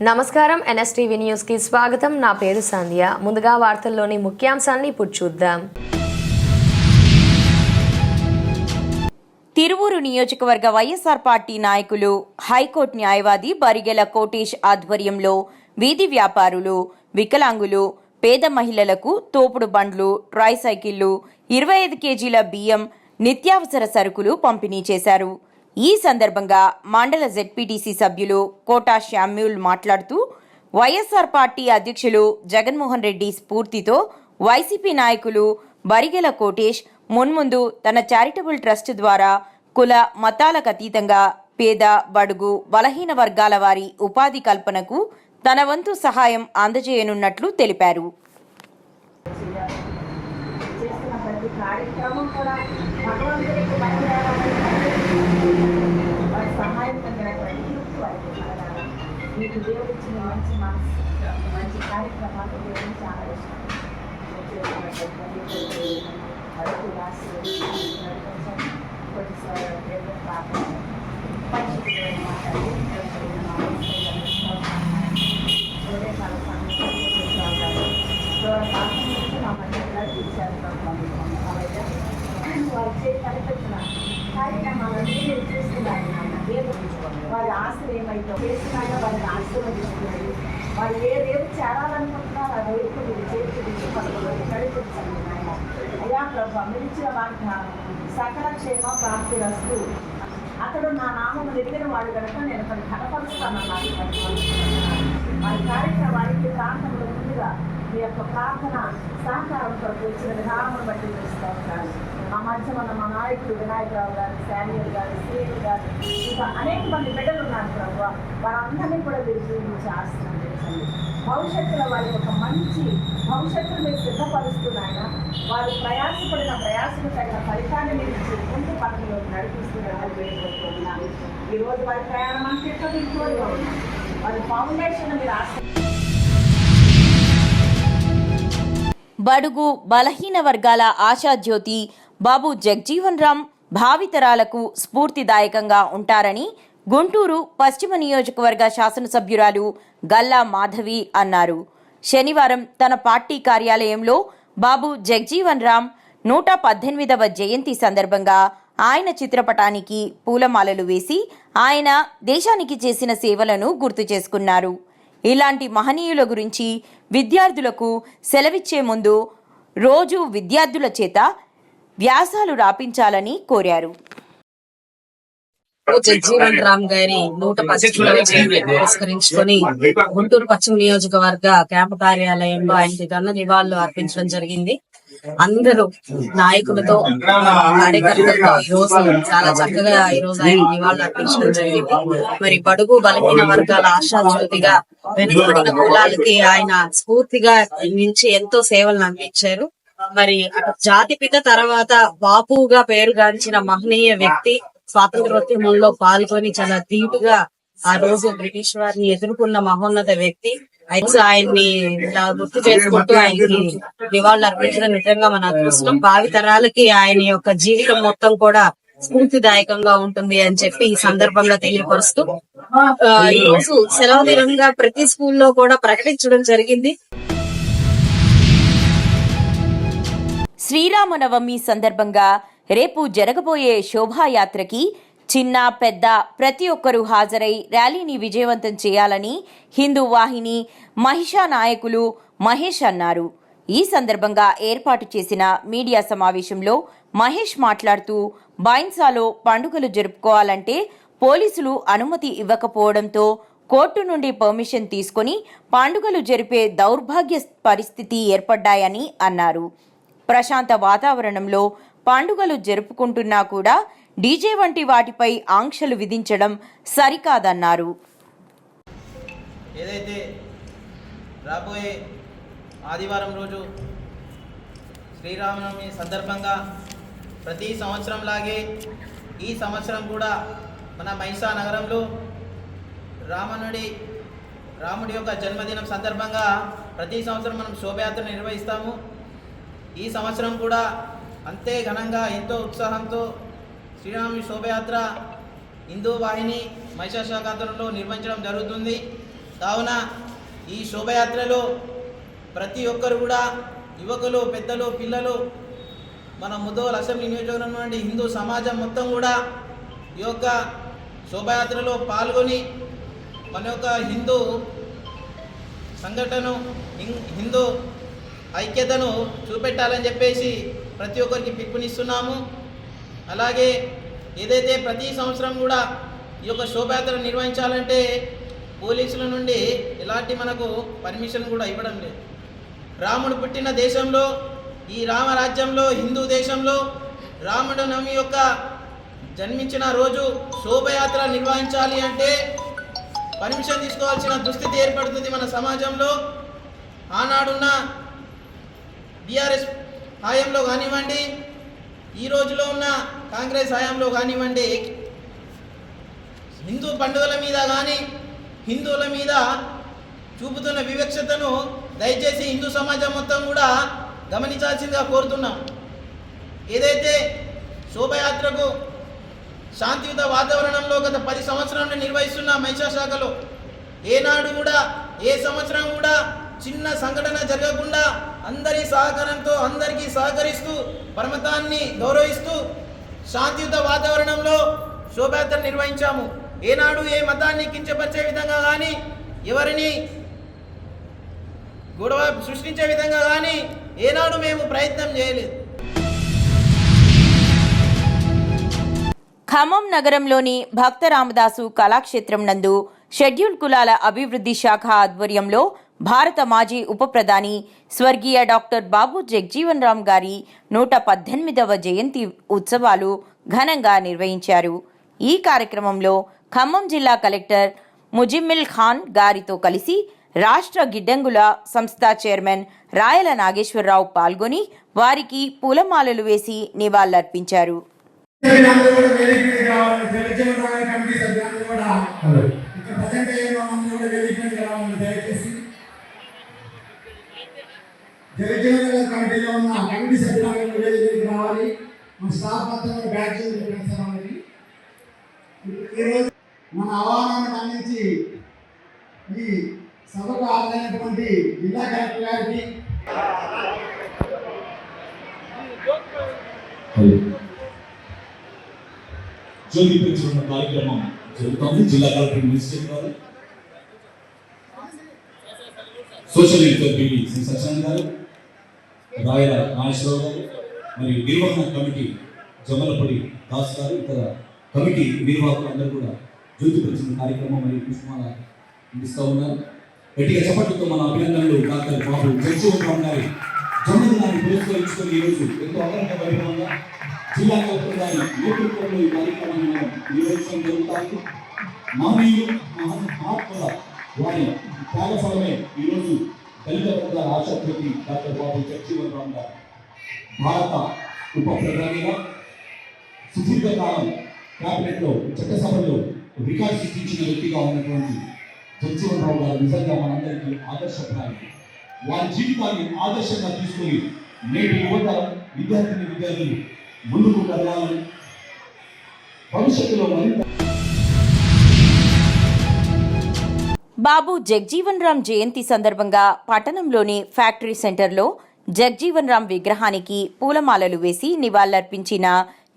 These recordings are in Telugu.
నమస్కారం ఎన్ఎస్టీవీ న్యూస్ కి స్వాగతం. నా పేరు సంధ్య. ముందుగా వార్తల్లోని ముఖ్యాంశాలను ఇప్పుడు చూద్దాం. తిరువూరు నియోజకవర్గ వైఎస్ఆర్ పార్టీ నాయకులు, హైకోర్టు న్యాయవాది బరిగెల కోటేష్ ఆధ్వర్యంలో వీధి వ్యాపారులు, వికలాంగులు, పేద మహిళలకు తోపుడు బండ్లు, ట్రైసైకిళ్లు, 25 కేజీల బియ్యం, నిత్యావసర సరుకులు పంపిణీ చేశారు. ఈ సందర్భంగా మండల జెడ్పీటీసీ సభ్యులు కోటా శామ్యూల్ మాట్లాడుతూ, వైఎస్ఆర్ పార్టీ అధ్యక్షులు జగన్మోహన్ రెడ్డి స్ఫూర్తితో వైసీపీ నాయకులు బరిగెల కోటేష్ మున్ముందు తన చారిటబుల్ ట్రస్ట్ ద్వారా కుల మతాలకు అతీతంగా పేద, బడుగు, బలహీన వర్గాల వారి ఉపాధి కల్పనకు తన వంతు సహాయం అందజేయనున్నట్లు తెలిపారు. మీకు దేవుడు ఇచ్చిన మంచి మనసు, మంచి కార్యక్రమాలు దేవుడు చాలా ఇష్టం. కార్యక్రమాలన్నీ చూస్తున్నాను. వారి ఆశలు ఏమైతే చేస్తున్నాయో వారిని ఆశీర్వదిస్తున్నాడు. వారు ఏ దేవుడు చేరాలనుకుంటున్నారో ఆ దేవుడు మీరు చేర్చి పదకొండు నడిపించండి నాయన. అయ్యా ప్రభు, మీరు ఇచ్చిన వాగ్దానం సకల క్షేమ ప్రాప్తి రస్తు. అతడు నా నామము ఎదిగిన వాడు కనుక నేను అతను కనపరుస్తానన్నాడు. వారి కార్యక్రమానికి ప్రాంతంలో ముందుగా మీ యొక్క ప్రార్థన సహకారంతో వచ్చిన విధానం బట్టి తెలుస్తూ ఉంటాను. మా మధ్య మా నాయకుడు వినాయకరావు గారు, శామ్యూల్ గారు, శ్రీలు గారు, ఇంకా అనేక మంది బిడ్డలు ఉన్నారు ప్రభు. వారందరినీ కూడా మీరు జీవించి ఆశీర్వదించండి. భవిష్యత్తులో వారి ఒక మంచి భవిష్యత్తును మీరు సిద్ధపరుస్తున్నాయన. వారు ప్రయాసపడిన ప్రయాసకు తగిన ఫలితాన్ని మీరు ముందు పనులు నడిపిస్తున్నారని వేడుకుంటున్నాను. ఈరోజు వారి ప్రయాణం అంతా ఇంకోగా ఉన్నారు. వారి ఫౌండేషన్ మీరు బడుగు, బలహీన వర్గాల ఆశాజ్యోతి బాబు జగ్జీవన్ రామ్ భావితరాలకు స్ఫూర్తిదాయకంగా ఉంటారని గుంటూరు పశ్చిమ నియోజకవర్గ శాసనసభ్యురాలు గల్లా మాధవి అన్నారు. శనివారం తన పార్టీ కార్యాలయంలో బాబు జగ్జీవన్ రామ్ 118వ జయంతి సందర్భంగా ఆయన చిత్రపటానికి పూలమాలలు వేసి ఆయన దేశానికి చేసిన సేవలను గుర్తు చేసుకున్నారు. ఇలాంటి మహనీయుల గురించి విద్యార్థులకు సెలవిచ్చే ముందు రోజు విద్యార్థుల చేత వ్యాసాలు రాపించాలని కోరారు. జగ్జీవన్ రామ్ గారి 118వ జయంతిని పురస్కరించుకొని గుంటూరు పశ్చిమ నియోజకవర్గ క్యాంపు కార్యాలయంలో ఆయనకి ఘన నివాళులు అర్పించడం జరిగింది. అందరూ నాయకులతో, కార్యకర్తలతో ఈ రోజు చాలా చక్కగా ఈ రోజు ఆయన నివాళులు అర్పించడం జరిగింది. మరి బడుగు, బలహీన వర్గాల ఆశాజ్యోతిగా వెనుకబడిన కులాలకి ఆయన స్ఫూర్తిగా నుంచి ఎంతో సేవలను అందించారు. మరి జాతిపిత తర్వాత బాపుగా పేరుగాంచిన మహనీయ వ్యక్తి. స్వాతంత్రోద్యమంలో పాల్గొని చాలా ధీటుగా ఆ రోజు బ్రిటిష్ వారిని ఎదుర్కొన్న మహోన్నత వ్యక్తి. అయితే ఆయన్ని గుర్తు చేసుకుంటూ ఆయనకి నివాళులు అర్పించడం నిజంగా మన అదృష్టం. భావితరాలకి ఆయన యొక్క జీవితం మొత్తం కూడా స్ఫూర్తిదాయకంగా ఉంటుంది అని చెప్పి ఈ సందర్భంగా తెలియపరుస్తూ ఈ రోజు సెలవు దినంగా ప్రతి స్కూల్లో కూడా ప్రకటించడం జరిగింది. శ్రీరామనవమి సందర్భంగా రేపు జరగబోయే శోభాయాత్రకి చిన్న, పెద్ద ప్రతి ఒక్కరూ హాజరై ర్యాలీని విజయవంతం చేయాలని హిందూ వాహిని మహిషా నాయకులు మహేష్ అన్నారు. ఈ సందర్భంగా ఏర్పాటు చేసిన మీడియా సమావేశంలో మహేష్ మాట్లాడుతూ, బైన్సాలో పండుగలు జరుపుకోవాలంటే పోలీసులు అనుమతి ఇవ్వకపోవడంతో కోర్టు నుండి పర్మిషన్ తీసుకుని పండుగలు జరిపే దౌర్భాగ్య పరిస్థితి ఏర్పడ్డాయని అన్నారు. ప్రశాంత వాతావరణంలో పండుగలు జరుపుకుంటున్నా కూడా డీజే వంటి వాటిపై ఆంక్షలు విధించడం సరికాదన్నారు. ఏదైతే రాబోయే ఆదివారం రోజు శ్రీరామనవమి సందర్భంగా ప్రతి సంవత్సరం లాగే ఈ సంవత్సరం కూడా మన మహిషా నగరంలో రాముడి యొక్క జన్మదినం సందర్భంగా ప్రతి సంవత్సరం మనం శోభయాత్ర నిర్వహిస్తాము. ఈ సంవత్సరం కూడా అంతే ఘనంగా ఎంతో ఉత్సాహంతో శ్రీరాముని శోభయాత్ర హిందూ వాహిని మహిషా శాఖ ఆధ్వర్యంలో నిర్వహించడం జరుగుతుంది. కావున ఈ శోభయాత్రలో ప్రతి ఒక్కరు కూడా యువకులు, పెద్దలు, పిల్లలు, మన ముదోల్ అసెంబ్లీ నియోజకవర్గం నుండి హిందూ సమాజం మొత్తం కూడా ఈ యొక్క శోభయాత్రలో పాల్గొని మన యొక్క హిందూ సంఘటనను, హిందూ ఐక్యతను చూపెట్టాలని చెప్పేసి ప్రతి ఒక్కరికి పిలుపునిస్తున్నాము. అలాగే ఏదైతే ప్రతి సంవత్సరం కూడా ఈ యొక్క శోభయాత్ర నిర్వహించాలంటే పోలీసుల నుండి ఎలాంటి మనకు పర్మిషన్ కూడా ఇవ్వడం లేదు. రాముడు పుట్టిన దేశంలో, ఈ రామరాజ్యంలో, హిందూ దేశంలో రాముడు నవమి యొక్క జన్మించిన రోజు శోభయాత్ర నిర్వహించాలి అంటే పర్మిషన్ తీసుకోవాల్సిన దుస్థితి ఏర్పడుతుంది మన సమాజంలో. ఆనాడున్న బీఆర్ఎస్ హయాంలో కానివ్వండి, ఈ రోజులో ఉన్న కాంగ్రెస్ హయాంలో కానివ్వండి, హిందూ పండుగల మీద కానీ హిందువుల మీద చూపుతున్న వివక్షతను దయచేసి హిందూ సమాజం మొత్తం కూడా గమనించాల్సిందిగా కోరుతున్నాం. ఏదైతే శోభయాత్రకు శాంతియుత వాతావరణంలో గత 10 సంవత్సరాల నుండి నిర్వహిస్తున్న మహిళా శాఖలో ఏనాడు కూడా, ఏ సంవత్సరం కూడా చిన్న సంఘటన జరగకుండా అందరి సహకారంతో, అందరికీ సహకరిస్తూ, పరమతాన్ని గౌరవిస్తూ శాంతియుత వాతావరణంలో శోభయాత్ర నిర్వహించాము. ఏనాడు ఏ మతాన్ని కించపరిచే విధంగా కానీ, ఎవరిని గొడవ సృష్టించే విధంగా కానీ ఏనాడు మేము ప్రయత్నం చేయలేదు. ఖమ్మం నగరంలోని భక్త రామదాసు కళాక్షేత్రం నందు షెడ్యూల్ కులాల అభివృద్ధి శాఖ ఆధ్వర్యంలో భారత మాజీ ఉప ప్రధాని స్వర్గీయ డాక్టర్ బాబు జగ్జీవన్ రామ్ గారి 118వ జయంతి ఉత్సవాలు ఘనంగా నిర్వహించారు. ఈ కార్యక్రమంలో ఖమ్మం జిల్లా కలెక్టర్ ముజిమ్మిల్ ఖాన్ గారితో కలిసి రాష్ట్ర గిడ్డంగుల సంస్థ చైర్మన్ రాయల నాగేశ్వరరావు పాల్గొని వారికి పూలమాలలు వేసి నివాళులర్పించారు. జగజ్జీవన్ కమిటీలో ఉన్న కమిటీ సభ్యులందరూ వేదికకి రావాలి. మన స్టాఫ్ అంతా కూడా బ్యాచ్ మనకి ఈరోజు మన ఆహ్వానాన్ని అందించి ఈ సభకు హాజరైనటువంటి జిల్లా కలెక్టర్ గారికి, జ్యోతి పెంచుకున్న కార్యక్రమం జరుగుతుంది. జిల్లా కలెక్టర్ మినిస్టర్ గారు, social welfare PD Shri Satyanarayana గారు, రాయల నాగేశ్వరరావు గారు, మరియు నిర్వహణ కమిటీ జమలపడి దాస్ గారు, ఇతర కమిటీ నిర్వాహకులు అందరూ కూడా జ్యోతి పెంచుకున్న కార్యక్రమం మరియు పుష్పాల అందిస్తూ ఉన్నారు. గట్టిగా చప్పట్లతో మన అభినందనలు డాక్టర్ బాబు జగ్జీవన్ రామ్ గారి జన్మదినాన్ని పురస్కరించుకొని ఈరోజు ఎంతో అంగరంగ వైభవంగా జిల్లా కలెక్టర్ గారి నేతృత్వంలో ఈ కార్యక్రమాన్ని మనం నిర్వహించడం జరుగుతుంది. మహనీయులు, మహాత్ముల వారి త్యాగఫలమే ఈరోజు దళిత వర్గాల ఆశాజ్యోతి డాక్టర్ బాబు జగ్జీవన్ రామ్ గారు భారత ఉప ప్రధానిగా సుదీర్ఘకాలం క్యాబినెట్లో, చట్టసభలో రికార్డు సృష్టించిన వ్యక్తిగా ఉన్నటువంటి జగ్జీవన్ రావు గారు నిజంగా మనందరికీ ఆదర్శప్రాయం. వారి జీవితాన్ని ఆదర్శంగా తీసుకుని నేటి యువత, విద్యార్థులు ముందుకు కదలాలని, భవిష్యత్తులో మరింత. బాబు జగ్జీవన్ రామ్ జయంతి సందర్భంగా పట్టణంలోని ఫ్యాక్టరీ సెంటర్లో జగ్జీవన్ రామ్ విగ్రహానికి పూలమాలలు వేసి నివాళులర్పించిన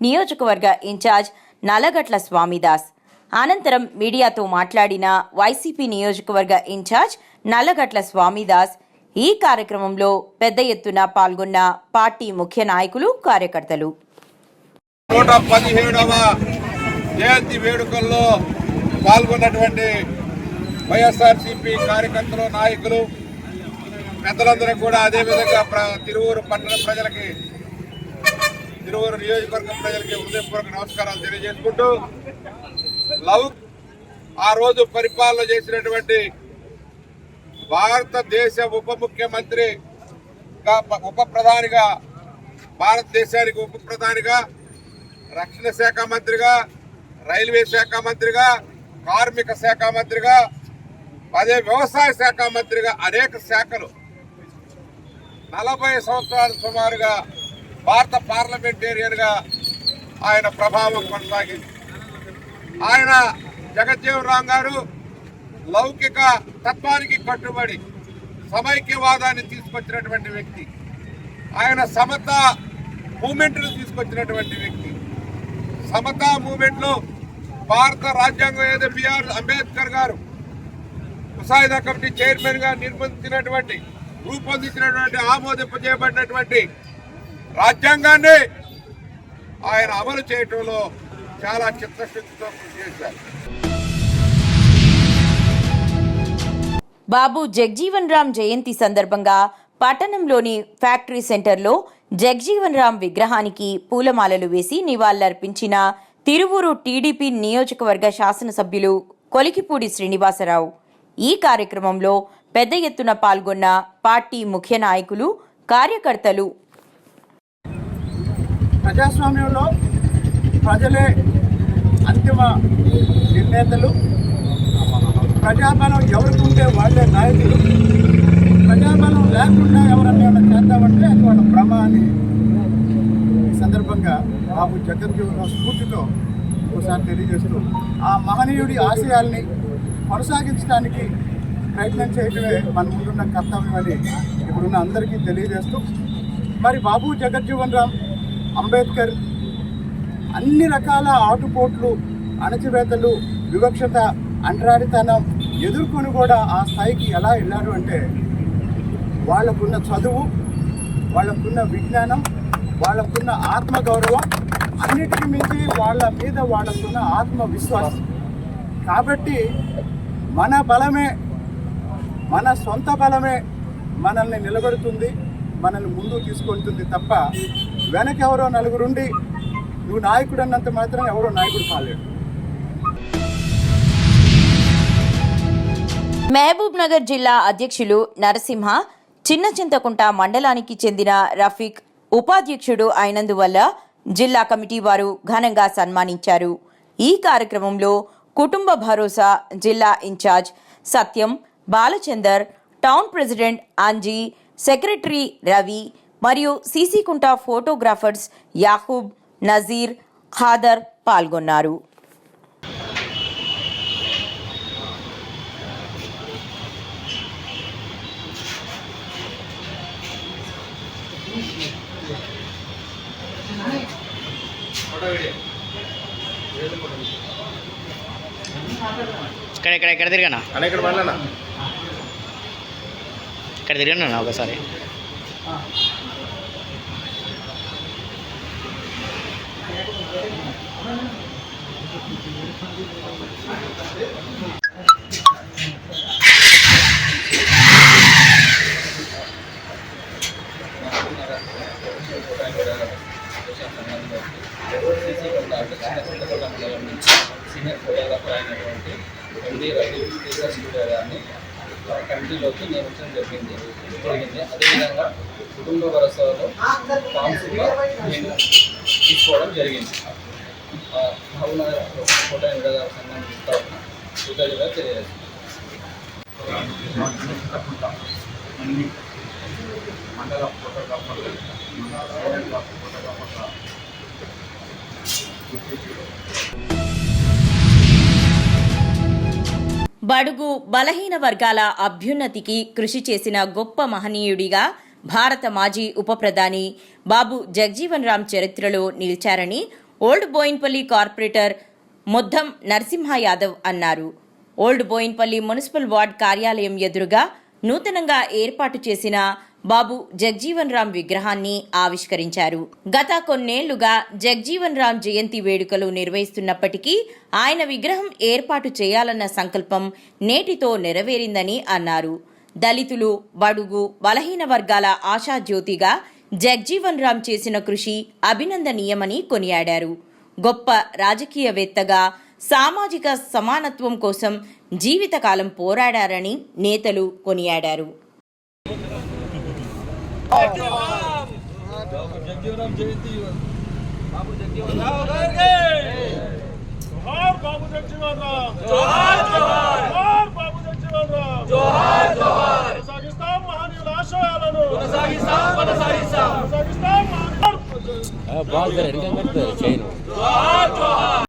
నియోజకవర్గ ఇన్ఛార్జ్ నల్లగట్ల స్వామిదాస్. అనంతరం మీడియాతో మాట్లాడిన వైసీపీ నియోజకవర్గ ఇన్ఛార్జ్ నల్లగట్ల స్వామిదాస్ ఈ కార్యక్రమంలో పెద్ద ఎత్తున పాల్గొన్న పార్టీ ముఖ్య నాయకులు, కార్యకర్తలు. 117వ జయంతి వేడుకల్లో పాల్గొన్నటువంటి వైఎస్ఆర్సీపీ కార్యకర్తలు, నాయకులు, పెద్దలందరూ కూడా, అదేవిధంగా తిరువూరు పట్టణ ప్రజలకి, తిరువూరు నియోజకవర్గం ప్రజలకి హృదయపూర్వక నమస్కారాలు తెలియజేసుకుంటూ, ఆ రోజు పరిపాలన చేసినటువంటి భారతదేశ ఉప ముఖ్యమంత్రిగా, ఉప ప్రధానిగా, భారతదేశానికి ఉప ప్రధానిగా, రక్షణ శాఖ మంత్రిగా, రైల్వే శాఖ మంత్రిగా, కార్మిక శాఖ మంత్రిగా, అదే వ్యవసాయ శాఖ మంత్రిగా అనేక శాఖలు 40 సంవత్సరాలు సుమారుగా భారత పార్లమెంటేరియన్గా ఆయన ప్రభావం కొనసాగింది. ఆయన జగజ్జీవన్ రామ్ గారు లౌకిక తత్వానికి కట్టుబడి సమైక్యవాదాన్ని తీసుకొచ్చినటువంటి వ్యక్తి. ఆయన సమతా మూమెంట్ను తీసుకొచ్చినటువంటి వ్యక్తి. సమతా మూమెంట్లో భారత రాజ్యాంగం ఏదో బిఆర్ అంబేద్కర్ గారు ముసాయిదా కమిటీ చైర్మన్ గా రూపొందించినటువంటి ఆమోదింపజేయబడినటువంటి రాజ్యాంగాన్ని ఆయన అమలు చేయటంలో చాలా చిత్తశుద్ధితో కృషి చేశారు. బాబు జగ్జీవన్ రామ్ జయంతి సందర్భంగా పట్టణంలోని ఫ్యాక్టరీ సెంటర్లో జగ్జీవన్ రామ్ విగ్రహానికి పూలమాలలు వేసి నివాళులర్పించిన తిరువూరు టీడీపీ నియోజకవర్గ శాసనసభ్యులు కొలికిపూడి శ్రీనివాసరావు. ఈ కార్యక్రమంలో పెద్ద ఎత్తున పాల్గొన్న పార్టీ ముఖ్య నాయకులు, కార్యకర్తలు. ప్రజాస్వామ్యంలో ప్రజలే అంతిమ నిర్ణేతలు. ప్రజాబలం ఎవరికి ఉంటే వాళ్ళే నాయకులు. ప్రజాబలం లేకుండా ఎవరన్నా చేద్దామంటే అది వాళ్ళ భ్రమ అని ఈ సందర్భంగా బాబు జగజ్జీవన్ రామ్ స్ఫూర్తితో ఒకసారి తెలియజేస్తూ ఆ మహనీయుడి ఆశయాల్ని కొనసాగించడానికి ప్రయత్నం చేయడమే మన ముందున్న కర్తవ్యం అని ఇప్పుడున్న అందరికీ తెలియజేస్తూ, మరి బాబు జగజ్జీవన్ రామ్ అంబేద్కర్ అన్ని రకాల ఆటుపోట్లు, అణచివేతలు, వివక్షత, అంటరానితనం ఎదుర్కొని కూడా ఆ స్థాయికి ఎలా వెళ్ళారు అంటే వాళ్ళకున్న చదువు, వాళ్ళకున్న విజ్ఞానం, వాళ్ళకున్న ఆత్మగౌరవం, అన్నిటికీ మించి వాళ్ళ మీద వాళ్ళకున్న ఆత్మవిశ్వాసం. కాబట్టి మన బలమే, మన సొంత బలమే మనల్ని నిలబెడుతుంది, మనల్ని ముందుకు తీసుకెళ్తుంది తప్ప వెనకెవరో నలుగురుండి నువ్వు నాయకుడు అన్నంత మాత్రం ఎవరో నాయకుడు కాలేడు. మహబూబ్ నగర్ జిల్లా అధ్యక్షులు నరసింహ చిన్న చింతకుంట మండలానికి చెందిన రఫీక్ ఉపాధ్యక్షుడు అయినందువల్ల జిల్లా కమిటీ వారు ఘనంగా సన్మానించారు. ఈ కార్యక్రమంలో కుటుంబ భరోసా జిల్లా in charge Satyam, Balachander, town president Anji, secretary Ravi మరియు సీసీకుంట ఫోటోగ్రాఫర్స్ యాహూబ్, నజీర్, ఖాదర్ పాల్గొన్నారు. ఇక్కడ తిరిగానా ఇక్కడ తిరిగాను ఒకసారి. సీనియర్ ఫోటోగ్రాఫర్ అయినటువంటి ఎండి రవి స్టూడియో గారిని కమిటీలోకి నియమించడం జరిగింది. అదేవిధంగా కుటుంబ భరోసాలో కౌన్సిల్గా నేను తీసుకోవడం జరిగింది. అవున ఫోటో వీడియోగ్రాఫర్ సంబంధించిన కృతజ్ఞతగా తెలియజేస్తున్నాను. మండల ఫోటోగ్రాఫర్లు, ఫోటోగ్రాఫర్ల బడుగు బలహీన వర్గాల అభ్యున్నతికి కృషి చేసిన గొప్ప మహనీయుడిగా భారత మాజీ ఉప ప్రధాని బాబు జగ్జీవన్ రామ్ చరిత్రలో నిలిచారని ఓల్డ్ బోయిన్పల్లి కార్పొరేటర్ మొద్దం నరసింహ యాదవ్ అన్నారు. ఓల్డ్ బోయిన్పల్లి మున్సిపల్ వార్డ్ కార్యాలయం ఎదురుగా నూతనంగా ఏర్పాటు చేసిన బాబు జగ్జీవన్ రామ్ విగ్రహాన్ని ఆవిష్కరించారు. గత కొన్నేళ్లుగా జగ్జీవన్ రామ్ జయంతి వేడుకలు నిర్వహిస్తున్నప్పటికీ ఆయన విగ్రహం ఏర్పాటు చేయాలన్న సంకల్పం నేటితో నెరవేరిందని అన్నారు. దళితులు, బడుగు, బలహీన వర్గాల ఆశాజ్యోతిగా జగ్జీవన్ రామ్ చేసిన కృషి అభినందనీయమని కొనియాడారు. గొప్ప రాజకీయవేత్తగా సామాజిక సమానత్వం కోసం జీవితకాలం పోరాడారని నేతలు కొనియాడారు. जगजीवन जयंती बाबू जगजीवन जोहार बाबू जगजीवन राम जोहार जोहार बाबू जगजीवन राम जोहार जोहार కొనసాగిస్తాం మహనీయుల ఆశయాలను కొనసాగిస్తాం జోహార్ జోహార్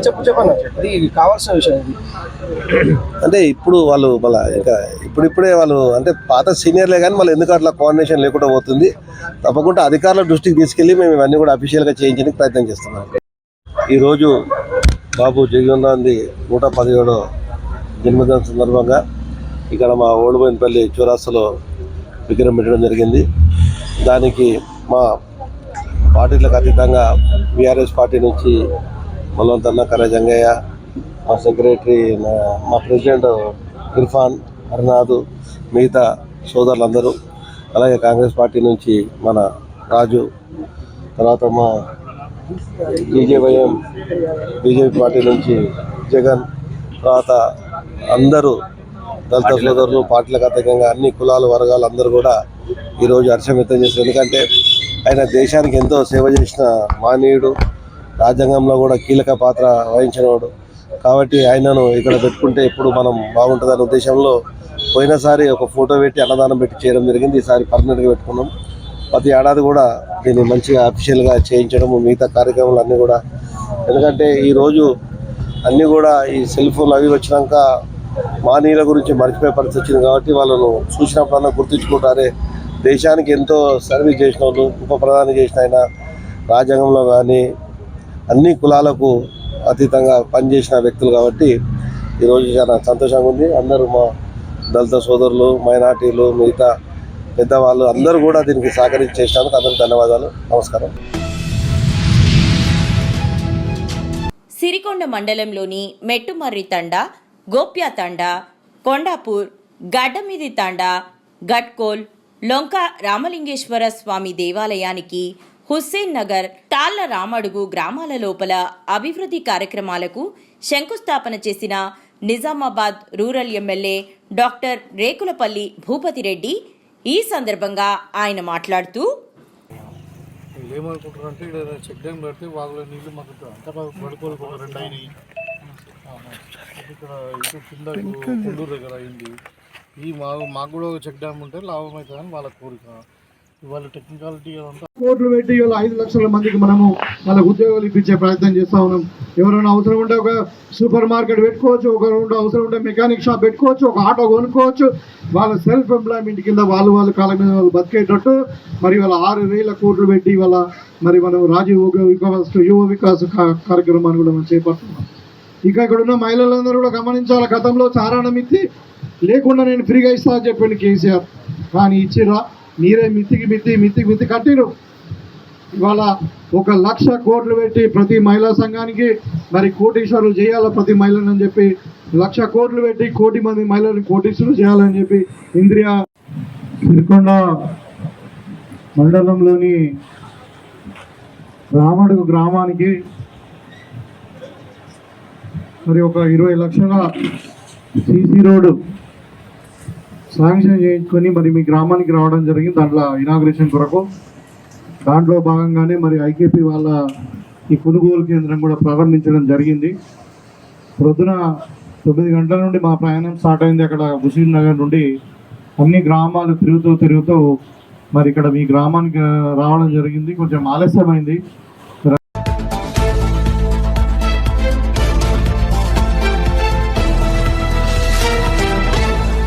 చెప్పండి ఇది కావాల్సిన విషయం ఇది. అంటే ఇప్పుడు వాళ్ళు మళ్ళీ ఇంకా ఇప్పుడిప్పుడే వాళ్ళు అంటే పాత సీనియర్లే కానీ మళ్ళీ ఎందుకు అట్లా కోఆర్డినేషన్ లేకుండా పోతుంది. తప్పకుండా అధికారుల దృష్టికి తీసుకెళ్ళి మేము ఇవన్నీ కూడా అఫీషియల్గా చేయించడానికి ప్రయత్నం చేస్తున్నాం. ఈరోజు బాబు జగన్ గాంధీ 117వ జన్మదిన సందర్భంగా ఇక్కడ మా ఓల్డ్బోయినపల్లి చౌరాస్తాలో విగ్రహం పెట్టడం జరిగింది. దానికి మా పార్టీలకు అతీతంగా బీఆర్ఎస్ పార్టీ నుంచి మల్లంతన్న కరజంగయ్య, మా సెక్రటరీ, మా ప్రెసిడెంట్ ఇర్ఫాన్, హర్నాథ్, మిగతా సోదరులందరూ, అలాగే కాంగ్రెస్ పార్టీ నుంచి మన రాజు, తర్వాత మా బీజేవైఎం బీజేపీ పార్టీ నుంచి జగన్, తర్వాత అందరూ దళిత సోదరులు, పార్టీలకు అతీతంగా అన్ని కులాలు వర్గాలు అందరూ కూడా ఈరోజు హర్షం వ్యక్తం చేస్తారు. ఎందుకంటే ఆయన దేశానికి ఎంతో సేవ చేసిన మానవుడు, రాజ్యాంగంలో కూడా కీలక పాత్ర వహించినవాడు. కాబట్టి ఆయనను ఇక్కడ పెట్టుకుంటే ఎప్పుడు మనం బాగుంటుందనే ఉద్దేశంలో పోయినసారి ఒక ఫోటో పెట్టి అన్నదానం పెట్టి చేయడం జరిగింది. ఈసారి పర్మనెంట్గా పెట్టుకున్నాం. ప్రతి ఏడాది కూడా దీన్ని మంచిగా అఫీషియల్గా చేయించడం, మిగతా కార్యక్రమాలు అన్నీ కూడా. ఎందుకంటే ఈరోజు అన్నీ కూడా ఈ సెల్ ఫోన్లు అవి వచ్చినాక మానవుల గురించి మర్చిపోయే పరిస్థితి వచ్చింది. కాబట్టి వాళ్ళను చూసినప్పుడన్నా గుర్తించుకుంటారే దేశానికి ఎంతో సర్వీస్ చేసిన వాళ్ళు, ఉప ప్రధాని చేసిన ఆయన, రాజ్యాంగంలో కానీ అన్ని కులాలకు అతీతంగా పనిచేసిన వ్యక్తులు. కాబట్టి ఈరోజు చాలా సంతోషంగా ఉంది. అందరూ మా దళిత సోదరులు, మైనార్టీలు, మిగతా పెద్దవాళ్ళు అందరూ కూడా దీనికి సహకరించి చేసినందుకు అందరికీ ధన్యవాదాలు. నమస్కారం. సిరికొండ మండలంలోని మెట్టుమర్రి తండా, గోప్యా తండా, కొండాపూర్, గడ్డమిది తండా, గట్కోల్, లొంక రామలింగేశ్వర స్వామి దేవాలయానికి, హుస్సేన్ నగర్, తాళ్ల రామడుగు గ్రామాల లోపల అభివృద్ధి కార్యక్రమాలకు శంకుస్థాపన చేసిన Nizamabad rural MLA doctor Rekulapalli Bhupathi Reddy ఈ సందర్భంగా ఆయన మాట్లాడుతూ, ఏమనుకుంటారంటే ఇక్కడ చెక్ డ్యామ్ పెడితే వాళ్ళ నీళ్ళు మాకు అంతా పడుకోవాలి, 2 అయినాయి. ఇక్కడ ఇటు కింద కొండూరు దగ్గర అయింది. ఈ మాకు కూడా చెక్ డ్యామ్ ఉంటే లాభం అవుతుందని వాళ్ళ కోరిక. వాళ్ళ టెక్నికాలిటీ అంతా కోట్లు పెట్టి ఇవాళ 5 లక్షల మందికి మనము వాళ్ళకు ఉద్యోగాలు ఇప్పించే ప్రయత్నం చేస్తూ ఉన్నాం. ఎవరైనా అవసరం ఉంటే ఒక సూపర్ మార్కెట్ పెట్టుకోవచ్చు, ఒకరు అవసరం ఉంటే మెకానిక్ షాప్ పెట్టుకోవచ్చు, ఒక ఆటో కొనుక్కోవచ్చు. వాళ్ళ సెల్ఫ్ ఎంప్లాయ్మెంట్ కింద వాళ్ళ కాళ్ళ మీద వాళ్ళు బతికేటట్టు మరి వాళ్ళ 6,000 కోట్లు పెట్టి వాళ్ళ మరి మనం రాజీవ్ యువ వికాస్ కార్యక్రమాన్ని కూడా మనం చేపడుతున్నాం. ఇంకా ఇక్కడ ఉన్న మహిళలందరూ కూడా గమనించాలి. గతంలో చారాణం ఇచ్చి లేకుండా నేను ఫ్రీగా ఇస్తా అని చెప్పింది కేసీఆర్. కానీ ఇచ్చిరా మీరే మిత్తికి కట్టిరు. ఇవాళ 1,00,000 కోట్లు పెట్టి ప్రతి మహిళా సంఘానికి మరి కోటీశ్వరులు చేయాలి ప్రతి మహిళని అని చెప్పి 1,00,000 కోట్లు పెట్టి 1 కోటి మంది మహిళలను కోటీశ్వరులు చేయాలని చెప్పి ఇంద్రియ సిరికొండ మండలంలోని రామడుగు గ్రామానికి మరి ఒక 20 లక్షల సీసీ రోడ్డు శాంక్షన్ చేయించుకొని మరి మీ గ్రామానికి రావడం జరిగింది. దాంట్లో ఇనాగ్రేషన్ కొరకు దాంట్లో భాగంగానే మరి ఐకేపీ వాళ్ళ ఈ కొనుగోలు కేంద్రం కూడా ప్రారంభించడం జరిగింది. ప్రొద్దున 9 గంటల నుండి మా ప్రయాణం స్టార్ట్ అయింది. అక్కడ హుస్సేన్ నగర్ నుండి అన్ని గ్రామాలు తిరుగుతూ మరి ఇక్కడ మీ గ్రామానికి రావడం జరిగింది. కొంచెం ఆలస్యమైంది.